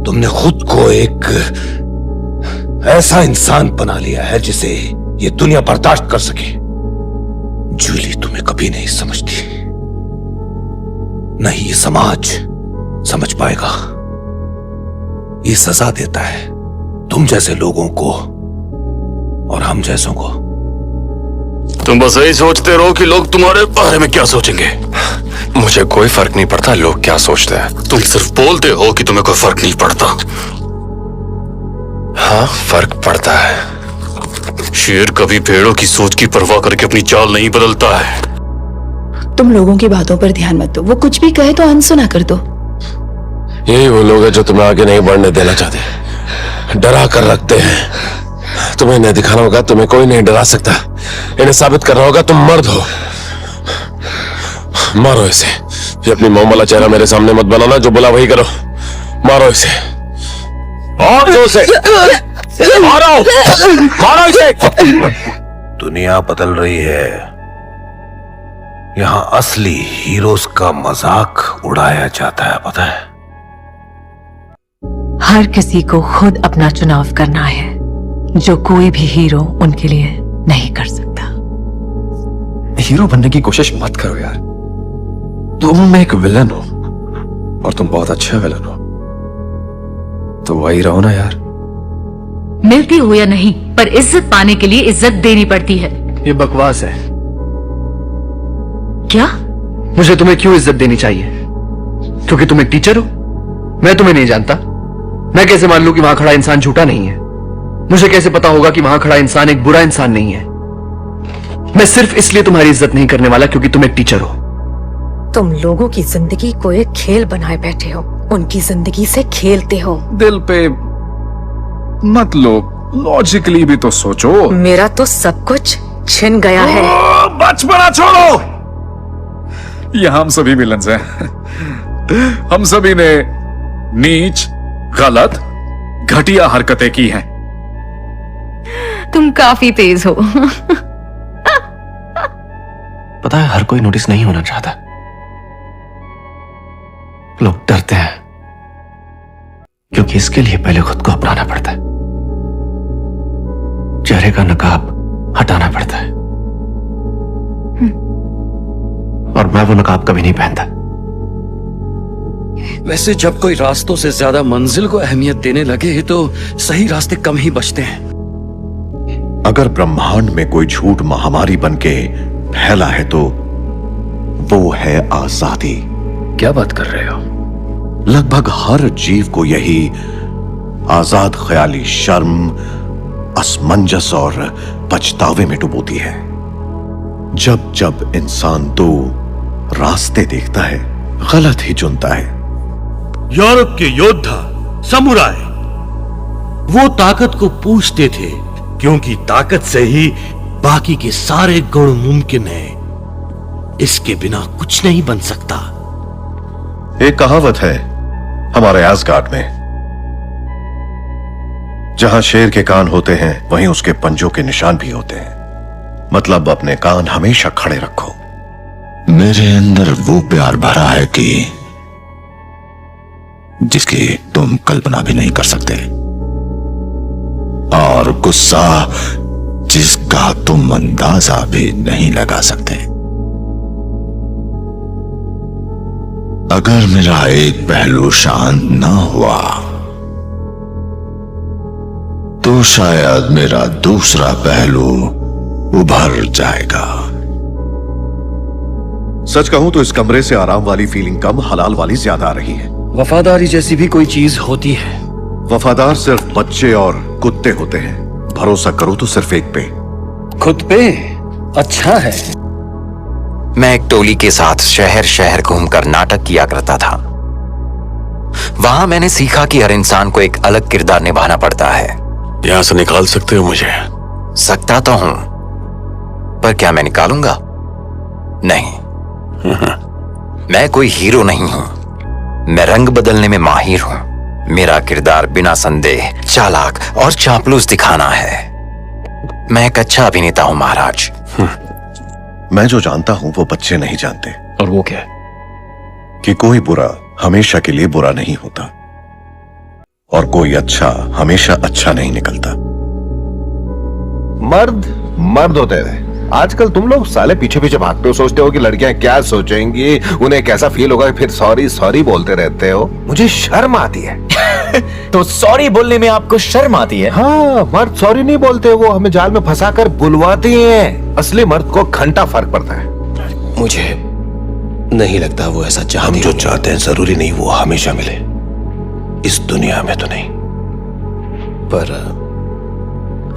तुमने खुद को एक ऐसा इंसान बना लिया है जिसे ये दुनिया बर्दाश्त कर सके। जूली तुम्हें कभी नहीं समझती, नहीं ये समाज समझ पाएगा। ये सजा देता है तुम जैसे लोगों को और हम जैसों को। तुम बस यही सोचते रहो कि लोग तुम्हारे बारे में क्या सोचेंगे। मुझे कोई फर्क नहीं पड़ता लोग क्या सोचते हैं। तुम सिर्फ बोलते हो कि तुम्हें कोई फर्क नहीं पड़ता। हाँ, फर्क पड़ता है। शेर कभी भेड़ों की सोच की परवाह करके अपनी चाल नहीं बदलता है। तुम लोगों की बातों पर ध्यान मत दो, वो कुछ भी कहे तो अनसुना कर दो। यही वो लोग हैं जो तुम्हें आगे नहीं बढ़ने देना चाहते, डरा कर रखते हैं। तुम्हें नहीं दिखाना होगा, तुम्हें कोई नहीं डरा सकता। इन्हें साबित करना होगा तुम मर्द हो। मारो इसे। ये अपनी मोम वाला चेहरा मेरे सामने मत बनाना, जो बोला वही करो। मारो इसे और जोर से मारो, मारो इसे। दुनिया बदल रही है। यहां असली हीरोज का मजाक उड़ाया जाता है, पता है? हर किसी को खुद अपना चुनाव करना है, जो कोई भी हीरो उनके लिए नहीं कर सकता। हीरो बनने की कोशिश मत करो यार। तुम एक विलन हो और तुम बहुत अच्छे विलन हो, तो वही रहो ना यार। मिलती हो या नहीं, पर इज्जत पाने के लिए इज्जत देनी पड़ती है। ये बकवास है। क्या? मुझे तुम्हें क्यों इज्जत देनी चाहिए? क्योंकि तुम एक टीचर हो? मैं तुम्हें नहीं जानता। मैं कैसे मान लूं कि वहां खड़ा इंसान झूठा नहीं है? मुझे कैसे पता होगा कि वहां खड़ा इंसान एक बुरा इंसान नहीं है? मैं सिर्फ इसलिए तुम्हारी इज्जत नहीं करने वाला क्योंकि तुम एक टीचर हो। तुम लोगों की जिंदगी को एक खेल बनाए बैठे हो, उनकी जिंदगी से खेलते हो। दिल पे मत लो, लॉजिकली भी तो सोचो। मेरा तो सब कुछ छिन गया है। बचपना छोड़ो। ये हम सभी विलन्स हैं। हम सभी ने नीच, गलत, घटिया हरकतें की हैं। तुम काफी तेज हो। पता है, हर कोई नोटिस नहीं होना चाहता। लोग डरते हैं क्योंकि इसके लिए पहले खुद को अपनाना पड़ता है। चेहरे का नकाब हटाना पड़ता है, और मैं वो नकाब कभी नहीं पहनता। वैसे जब कोई रास्तों से ज्यादा मंजिल को अहमियत देने लगे तो सही रास्ते कम ही बचते हैं। अगर ब्रह्मांड में कोई झूठ महामारी बनके फैला है तो वो है आजादी। क्या बात कर रहे हो? लगभग हर जीव को यही आजाद ख्याली शर्म, असमंजस और पछतावे में डुबोती है। जब जब इंसान दो रास्ते देखता है, गलत ही चुनता है। यूरोप के योद्धा समुराय वो ताकत को पूछते थे क्योंकि ताकत से ही बाकी के सारे गुण मुमकिन है। इसके बिना कुछ नहीं बन सकता। एक कहावत है हमारे एस्गार्ड में, जहां शेर के कान होते हैं वहीं उसके पंजों के निशान भी होते हैं। मतलब अपने कान हमेशा खड़े रखो। मेरे अंदर वो प्यार भरा है कि जिसकी तुम कल्पना भी नहीं कर सकते, और गुस्सा जिसका तुम अंदाजा भी नहीं लगा सकते। अगर मेरा एक पहलू शांत ना हुआ तो शायद मेरा दूसरा पहलू उभर जाएगा। सच कहूं तो इस कमरे से आराम वाली फीलिंग कम, हलाल वाली ज्यादा आ रही है। वफादारी जैसी भी कोई चीज होती है। वफादार सिर्फ बच्चे और कुत्ते होते हैं। भरोसा करो तो सिर्फ एक पे। खुद पे? अच्छा है। मैं एक टोली के साथ शहर शहर घूमकर नाटक किया करता था। वहां मैंने सीखा कि हर इंसान को एक अलग किरदार निभाना पड़ता है। यहां से निकाल सकते हो मुझे? सकता तो हूं, पर क्या मैं निकालूंगा? नहीं। मैं कोई हीरो नहीं हूं। मैं रंग बदलने में माहिर हूं। मेरा किरदार बिना संदेह चालाक और चापलूस दिखाना है। मैं एक अच्छा अभिनेता हूं महाराज। मैं जो जानता हूं वो बच्चे नहीं जानते। और वो क्या है? कि कोई बुरा हमेशा के लिए बुरा नहीं होता। कोई अच्छा हमेशा अच्छा नहीं निकलता। मर्द मर्द होते हैं। आजकल तुम लोग साले पीछे पीछे भागते हो, सोचते हो कि लड़कियां क्या सोचेंगी, उन्हें कैसा फील होगा, फिर सॉरी सॉरी बोलते रहते हो। मुझे शर्म आती है। तो सॉरी बोलने में आपको शर्म आती है? हाँ, मर्द सॉरी नहीं बोलते, वो हमें जाल में फंसाकर बुलवाते हैं। असली मर्द को घंटा फर्क पड़ता है। मुझे नहीं लगता वो ऐसा चाहते। हम जो चाहते हैं जरूरी नहीं वो हमेशा मिले, इस दुनिया में तो नहीं, पर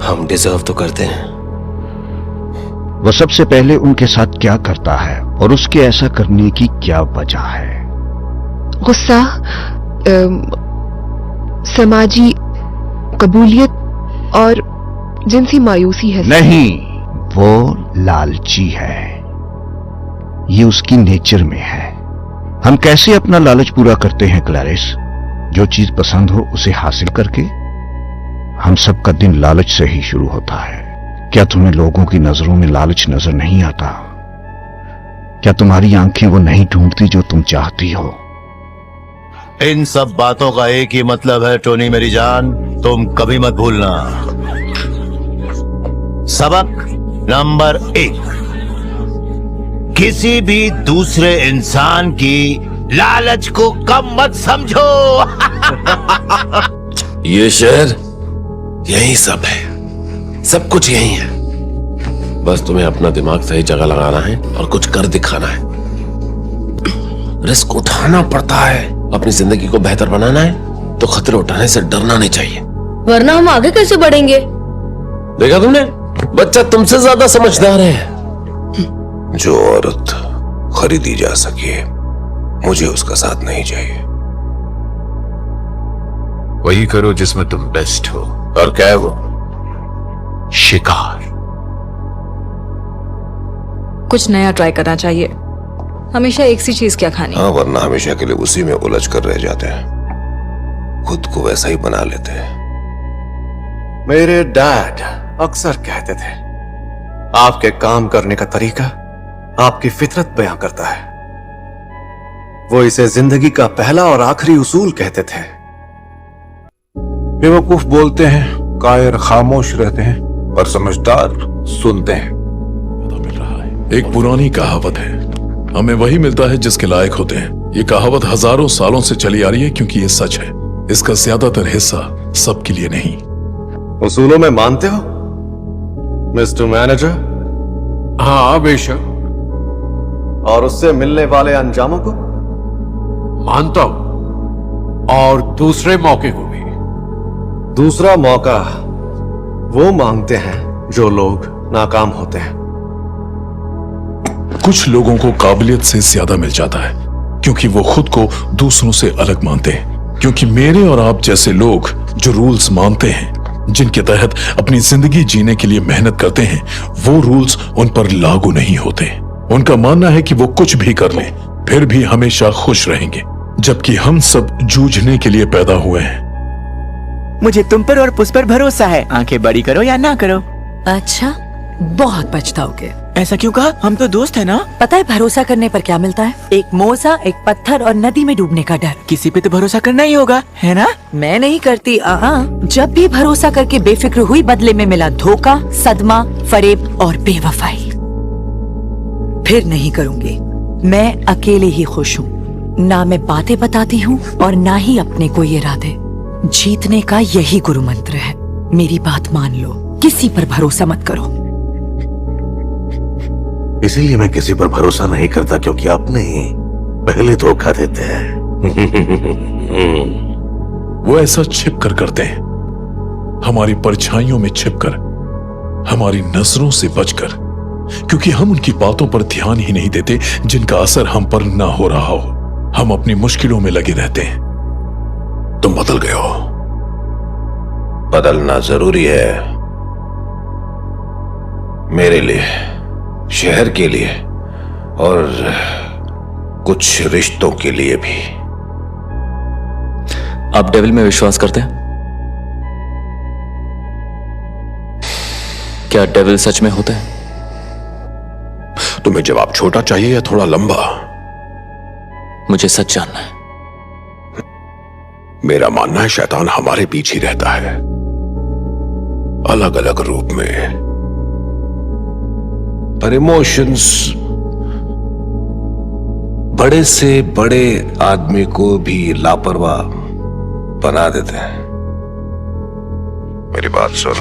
हम डिजर्व तो करते हैं। वह सबसे पहले उनके साथ क्या करता है और उसके ऐसा करने की क्या वजह है? गुस्सा, समाजी कबूलियत और जिनसी मायूसी है। नहीं, वो लालची है। ये उसकी नेचर में है। हम कैसे अपना लालच पूरा करते हैं क्लैरिस? जो चीज पसंद हो उसे हासिल करके। हम सबका दिन लालच से ही शुरू होता है। क्या तुम्हें लोगों की नजरों में लालच नजर नहीं आता? क्या तुम्हारी आंखें वो नहीं ढूंढती जो तुम चाहती हो? इन सब बातों का एक ही मतलब है टोनी मेरी जान, तुम कभी मत भूलना। सबक नंबर 1, किसी भी दूसरे इंसान की लालच को कम मत समझो। ये शहर यही सब है, सब कुछ यही है। बस तुम्हें अपना दिमाग सही जगह लगाना है और कुछ कर दिखाना है। रिस्क उठाना पड़ता है। अपनी जिंदगी को बेहतर बनाना है तो खतरे उठाने से डरना नहीं चाहिए, वरना हम आगे कैसे बढ़ेंगे? देखा तुमने, बच्चा तुमसे ज्यादा समझदार है। जो औरत खरीदी जा सके, मुझे उसका साथ नहीं चाहिए। वही करो जिसमें तुम बेस्ट हो। और क्या है वो? शिकार। कुछ नया ट्राई करना चाहिए। हमेशा एक सी चीज क्या खानी। हाँ, वरना हमेशा के लिए उसी में उलझ कर रह जाते हैं, खुद को वैसा ही बना लेते हैं। मेरे डैड अक्सर कहते थे, आपके काम करने का तरीका आपकी फितरत बयां करता है। वो इसे जिंदगी का पहला और आखिरी उसूल कहते थे। बेवकूफ बोलते हैं, कायर खामोश रहते हैं, पर समझदार सुनते हैं। एक पुरानी कहावत है, हमें वही मिलता है जिसके लायक होते हैं। ये कहावत हजारों सालों से चली आ रही है क्योंकि ये सच है। इसका ज्यादातर हिस्सा सबके लिए नहीं। उसूलों में मानते हो मिस्टर मैनेजर? हाँ बेशक। और उससे मिलने वाले अंजामों को? मानता हूं, और दूसरे मौके को भी। दूसरा मौका वो मांगते हैं जो लोग नाकाम होते हैं। कुछ लोगों को काबिलियत से ज्यादा मिल जाता है क्योंकि वो खुद को दूसरों से अलग मानते हैं। क्योंकि मेरे और आप जैसे लोग जो रूल्स मानते हैं, जिनके तहत अपनी जिंदगी जीने के लिए मेहनत करते हैं, वो रूल्स उन पर लागू नहीं होते। उनका मानना है कि वो कुछ भी कर लें फिर भी हमेशा खुश रहेंगे, जबकि हम सब जूझने के लिए पैदा हुए हैं। मुझे तुम पर और पुष्प पर भरोसा है। आंखें बड़ी करो या ना करो। अच्छा, बहुत पछताओगे। ऐसा क्यों कहा? हम तो दोस्त है ना। पता है भरोसा करने पर क्या मिलता है? एक मोजा, एक पत्थर और नदी में डूबने का डर। किसी पे तो भरोसा करना ही होगा, है ना? मैं नहीं करती। जब भी भरोसा करके बेफिक्र हुई, बदले में मिला धोखा, सदमा, फरेब और बेवफाई। फिर नहीं करूंगी। मैं अकेले ही खुश हूँ। ना मैं बातें बताती हूँ और ना ही अपने कोई इरादे। जीतने का यही गुरु मंत्र है। मेरी बात मान लो, किसी पर भरोसा मत करो। इसीलिए मैं किसी पर भरोसा नहीं करता, क्योंकि अपने ही पहले धोखा देते हैं। वो ऐसा छिप कर करते हैं, हमारी परछाइयों में छिपकर, हमारी नजरों से बचकर, क्योंकि हम उनकी बातों पर ध्यान ही नहीं देते जिनका असर हम पर ना हो रहा हो। हम अपनी मुश्किलों में लगे रहते हैं। तुम बदल गए हो। बदलना जरूरी है, मेरे लिए, शहर के लिए और कुछ रिश्तों के लिए भी। आप डेविल में विश्वास करते हैं? क्या डेविल सच में होते हैं? तुम्हें जवाब छोटा चाहिए या थोड़ा लंबा? मुझे सच जानना है। मेरा मानना है शैतान हमारे बीच ही रहता है, अलग अलग रूप में, पर इमोशंस बड़े से बड़े आदमी को भी लापरवाह बना देते हैं। मेरी बात सुन,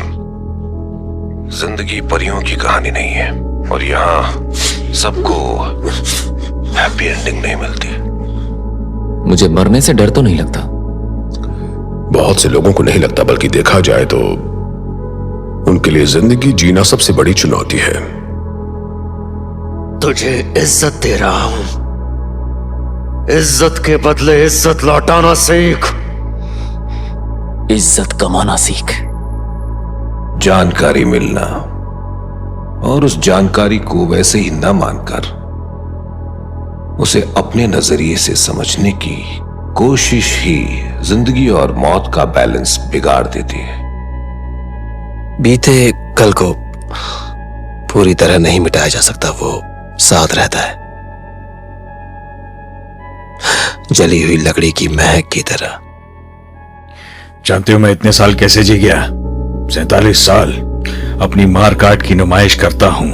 जिंदगी परियों की कहानी नहीं है और यहाँ सबको हैप्पी एंडिंग नहीं मिलती। मुझे मरने से डर तो नहीं लगता। बहुत से लोगों को नहीं लगता, बल्कि देखा जाए तो उनके लिए जिंदगी जीना सबसे बड़ी चुनौती है। तुझे इज्जत दे रहा हूं, इज्जत के बदले इज्जत लौटाना सीख, इज्जत कमाना सीख। जानकारी मिलना और उस जानकारी को वैसे ही न मानकर उसे अपने नजरिए से समझने की कोशिश ही जिंदगी और मौत का बैलेंस बिगाड़ देती है। बीते कल को पूरी तरह नहीं मिटाया जा सकता, वो साथ रहता है, जली हुई लकड़ी की महक की तरह। जानते हो मैं इतने साल कैसे जी गया? 47 साल अपनी मार काट की नुमाइश करता हूं।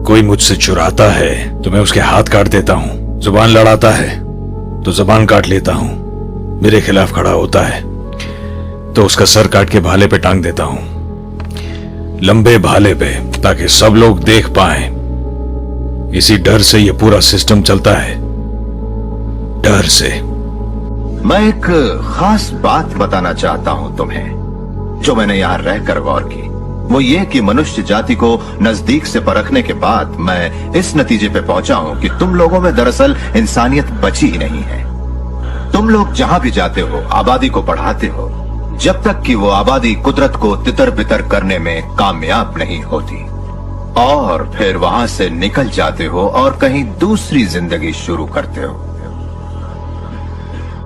कोई मुझसे चुराता है तो मैं उसके हाथ काट देता हूं, जुबान लड़ाता है तो जुबान काट लेता हूं, मेरे खिलाफ खड़ा होता है तो उसका सर काट के भाले पे टांग देता हूं, लंबे भाले पे, ताकि सब लोग देख पाएं। इसी डर से ये पूरा सिस्टम चलता है, डर से। मैं एक खास बात बताना चाहता हूं तुम्हें, जो मैंने यहां रहकर गौर की। वो ये कि मनुष्य जाति को नजदीक से परखने के बाद मैं इस नतीजे पे पहुंचा हूं कि तुम लोगों में दरअसल इंसानियत बची ही नहीं है। तुम लोग जहां भी जाते हो आबादी को बढ़ाते हो, जब तक कि वो आबादी कुदरत को तितर बितर करने में कामयाब नहीं होती, और फिर वहां से निकल जाते हो और कहीं दूसरी जिंदगी शुरू करते हो।